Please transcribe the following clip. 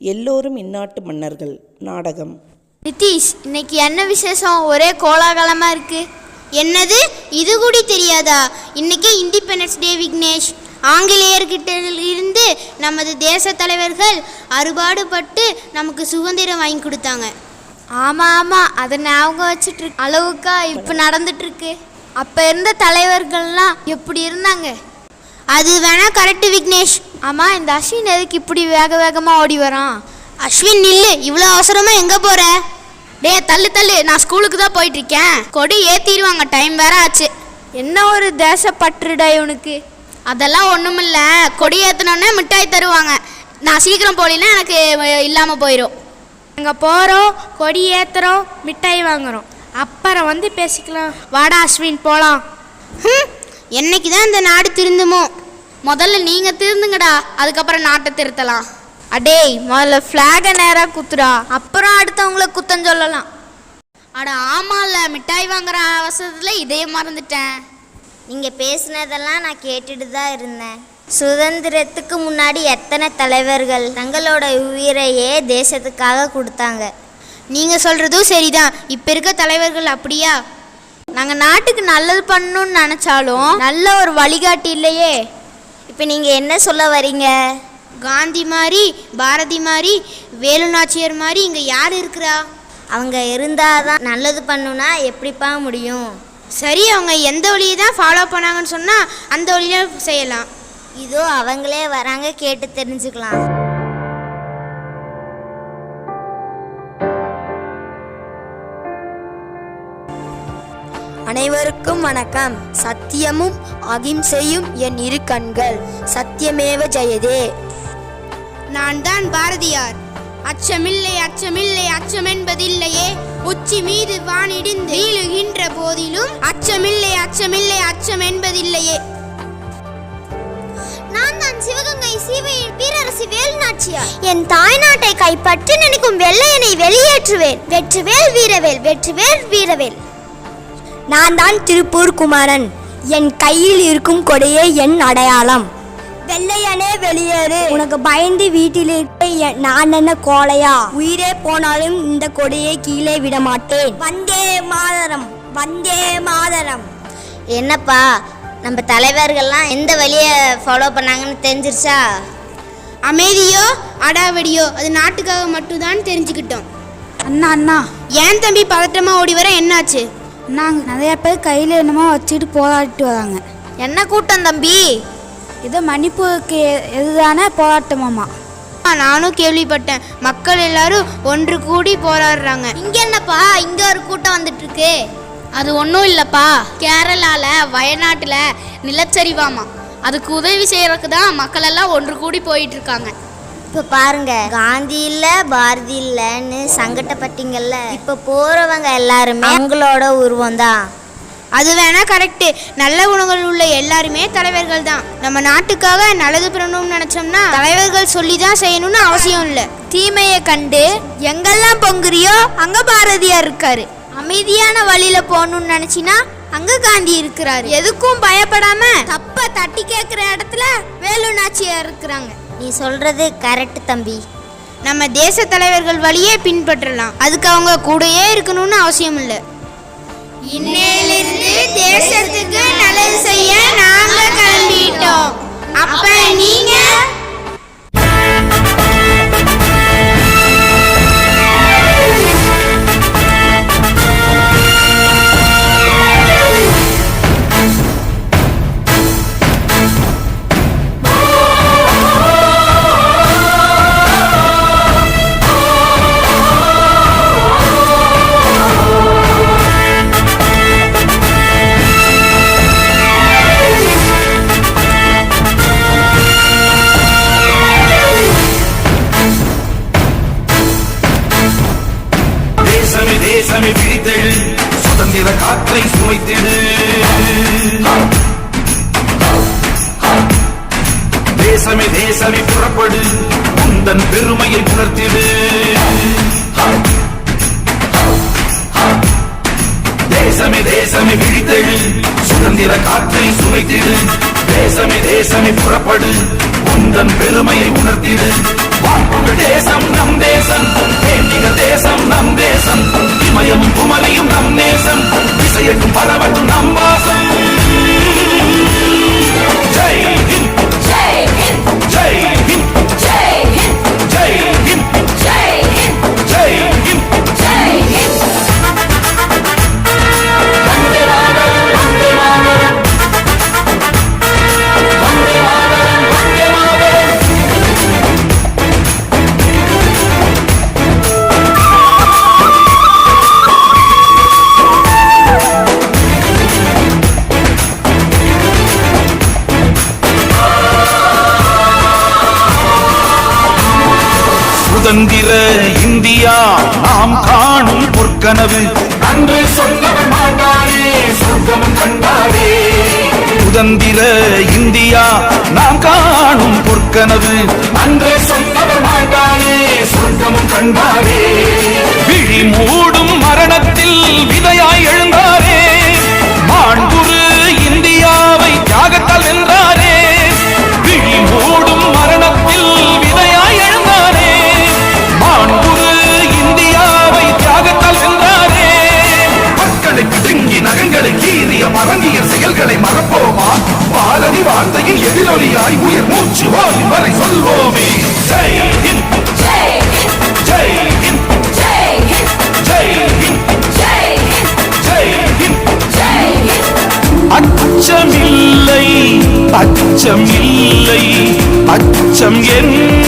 எல்லோரும் இந்நாட்டு மன்னர்கள் நாடகம். நிதிஷ், இன்னைக்கு என்ன விசேஷம்? ஒரே கோலாகலமாக இருக்கு. என்னது, இது கூட தெரியாதா? இன்னைக்கு இண்டிபெண்டன்ஸ் டே விக்னேஷ். ஆங்கிலேயர்கிட்ட இருந்து நமது தேச தலைவர்கள் அறுபாடுபட்டு நமக்கு சுதந்திரம் வாங்கி கொடுத்தாங்க. ஆமாம், அதை ஞாபகம் வச்சுட்டு அளவுக்கா இப்போ நடந்துட்டுருக்கு. அப்போ இருந்த தலைவர்கள்லாம் எப்படி இருந்தாங்க? அது வேணா கரெக்டு விக்னேஷ். ஆமாம், இந்த அஸ்வின் எதுக்கு இப்படி வேக வேகமாக ஓடி வரான்? அஸ்வின் நில்லு, இவ்வளோ அவசரமாக எங்கே போகிற? தள்ளு, நான் ஸ்கூலுக்கு தான் போயிட்டுருக்கேன். கொடி ஏற்றிடுவாங்க, டைம் வேற ஆச்சு. என்ன ஒரு தேசப்பற்றுடா இவனுக்கு. அதெல்லாம் ஒன்றுமில்ல, கொடி ஏற்றினோன்னே மிட்டாய் தருவாங்க. நான் சீக்கிரம் போகலின்னா எனக்கு இல்லாமல் போயிடும். அங்கே போகிறோம், கொடி ஏற்றுறோம், மிட்டாய் வாங்குகிறோம், அப்புறம் வந்து பேசிக்கலாம். வாடா அஸ்வின், போகலாம். என்னைக்கு தான் இந்த நாடு திருந்துமோ? முதல்ல நீங்கள் திருந்துங்கடா, அதுக்கப்புறம் நாட்டை திருத்தலாம். அடேய், முதல்ல ஃப்ளாகை நேராக குத்துடா, அப்புறம் அடுத்தவங்கள குத்தம் சொல்லலாம். அட ஆமாம்ல, மிட்டாய் வாங்குற அவசரத்தில் இதையே மறந்துட்டேன். நீங்கள் பேசுனதெல்லாம் நான் கேட்டுட்டு தான் இருந்தேன். சுதந்திரத்துக்கு முன்னாடி எத்தனை தலைவர்கள் தங்களோட உயிரையே தேசத்துக்காக கொடுத்தாங்க. நீங்கள் சொல்கிறதும் சரிதான். இப்போ இருக்க தலைவர்கள் அப்படியா? நாங்கள் நாட்டுக்கு நல்லது பண்ணணும்னு நினச்சாலும் நல்ல ஒரு வழிகாட்டி இல்லையே. இப்போ நீங்கள் என்ன சொல்ல வரீங்க? காந்தி மாதிரி, பாரதி மாதிரி, வேலு நாச்சியார் மாதிரி இங்கே யார் இருக்கிறா? அவங்க இருந்தால் தான் நல்லது பண்ணுனா எப்படிப்பா முடியும்? சரி, அவங்க எந்த வழியை தான் ஃபாலோ பண்ணாங்கன்னு சொன்னால் அந்த வழியில் செய்யலாம். இதோ அவங்களே வராங்க, கேட்டு தெரிஞ்சுக்கலாம். அனைவருக்கும் வணக்கம். சத்தியமும் அகிம்சையும் என் இரு கண்கள். சத்தியமேவ ஜெயதே. நான் தான் பாரதியார். அச்சமில்லை, அச்சமில்லை, அச்சம் என்பதில்லையே. உச்சி மீது வானிடிந்து வீழுகின்ற போதிலும் அச்சமில்லை, அச்சமில்லை, அச்சம் என்பதில்லையே. நான் தான் சிவகங்கை சீமையின் வீரரசி வேலு நாச்சியார். என் தாய்நாட்டை கைப்பற்றி நினைக்கும் வெள்ளையனை வெளியேற்றுவேன். வெற்றுவேல் வீரவேல், வெற்றுவேல் வீரவேல். நான் தான் திருப்பூர் குமரன். என் கையில் இருக்கும் கொடையே என் அடையாளம். வெள்ளையனே வெளியேறு, உனக்கு பயந்து வீட்டில் இருக்க நான் என்ன கோலையா? உயிரே போனாலும் இந்த கொடையை கீழே விட மாட்டேன். வந்தே மாதரம், வந்தே மாதரம். என்னப்பா, நம்ம தலைவர்கள்லாம் எந்த வழியை ஃபாலோ பண்ணாங்கன்னு தெரிஞ்சிருச்சா? அமைதியோ அடாவடியோ அது நாட்டுக்காக மட்டும்தான் தெரிஞ்சுக்கிட்டோம். அண்ணா, ஏன் தம்பி பதட்டமா ஓடி வர? என்னாச்சு? நாங்கள் நிறைய பேர் கையில் என்னமோ வச்சுட்டு போராடிட்டு வராங்க. என்ன கூட்டம் தம்பி? இது மணிப்பூருக்கு எதுதானே போராட்டமாமா? நானும் கேள்விப்பட்டேன். மக்கள் எல்லாரும் ஒன்று கூடி போராடுறாங்க. இங்க என்னப்பா, இங்க ஒரு கூட்டம் வந்துட்டு இருக்கு. அது ஒன்றும் இல்லைப்பா, கேரளாவில் வயநாட்டில் நிலச்சரிவாமா, அதுக்கு உதவி செய்யறதுக்கு தான் மக்கள் எல்லாம் ஒன்று கூடி போயிட்டு இருக்காங்க. இப்போ பாருங்க, காந்தி இல்லை பாரதி இல்லைன்னு சங்கடப்பட்டீங்கல்ல, இப்போ போறவங்க எல்லாருமே அவங்களோட உருவம் தான். அது வேணா கரெக்டு. நல்ல குணங்கள் உள்ள எல்லாருமே தலைவர்கள் தான். நம்ம நாட்டுக்காக நல்லது பண்ணணும்னு நினச்சோம்னா தலைவர்கள் சொல்லி தான் செய்யணும்னு அவசியம் இல்லை. தீமையை கண்டு எங்கெல்லாம் பொங்குறியோ அங்கே பாரதியார் இருக்காரு. அமைதியான வழியில போகணும்னு நினச்சினா அங்கே காந்தி இருக்கிறாரு. எதுக்கும் பயப்படாம தப்ப தட்டி கேட்குற இடத்துல வேலு நாச்சியார் இருக்கிறாங்க. நீ சொல்றது கரெக்ட் தம்பி. நம்ம தேச தலைவர்கள் வழியே பின்பற்றலாம். அதுக்கு அவங்க கூடயே இருக்கணும்னு அவசியம் இல்லை. இன்னையிலிருந்து தேசத்துக்கு நல்லது செய்ய நாங்க கிளம்பிட்டோம். அப்ப நீங்க தேசமே பிரித்தெழு, சுதந்திர காற்றை சுவைத்திடு. தேசமே தேசமே புறப்படு, உந்தன் பெருமையை உணர்த்திடு. தேசமே தேசமே பிரித்தெழு, சுதந்திர காற்றை சுவைத்திடு. தேசமே தேசமே புறப்படு, உந்தன் பெருமையை உணர்த்திடு. வான்புகழ் தேசம் நம் தேசம், தேனிகர் தேசம் நம் தேசம், இமயமும் குமரியும் நம் நேசம், திசையட்டும் பரவட்டும் நம் வாசம். ஜெய் ஹிந்த், ஜெய் ஹிந்த், ஜெய் ஹிந்த், ஜெய் ஹிந்த், ஜெய் ஹிந்த், ஜெய் ஹிந்த், ஜெய் ஹிந்த், ஜெய் ஹிந்த். வந்தே மாதரம், வந்தே மாதரம், வந்தே மாதரம், வந்தே மாதரம். சுதந்திர இந்தியா நாம் காணும் பொற்கனவு, அன்று சொன்னவன் மாண்டாரே சொர்க்கமும் கண்டாரே. சுதந்திர இந்தியா நாம் காணும் பொற்கனவு, அன்று சொன்னவன் மாண்டாரே சொர்க்கமும் கண்டாரே. விழி மூடும் மரணத்தில் விதையாய் எழுந்தாரே, மாண்புறு இந்தியாவை தியாகத்தால் வென்றாரே. விழி மூடும் மரணத்தில் விதையாய் எழுந்தாரே, மாண்புறு இந்தியாவை தியாகத்தால் வென்றாரே. மக்களை பிடுங்கி நகங்களை கீறிய மறங்கிய செயல்களை மறப்போமா? பாரதி வார்த்தையின் எதிரொலியாய் உயிர் மூச்சு வாழும் வரை சொல்வோமே. ஜெய் ஹிந்த், ஜெய் ஹிந்த், ஜெய் ஹிந்த், ஜெய் ஹிந்த், ஜெய் ஹிந்த், ஜெய் ஹிந்த், ஜெய் ஹிந்த், ஜெய் ஹிந்த். அச்சமில்லை, அச்சமில்லை, அச்சம் என்ன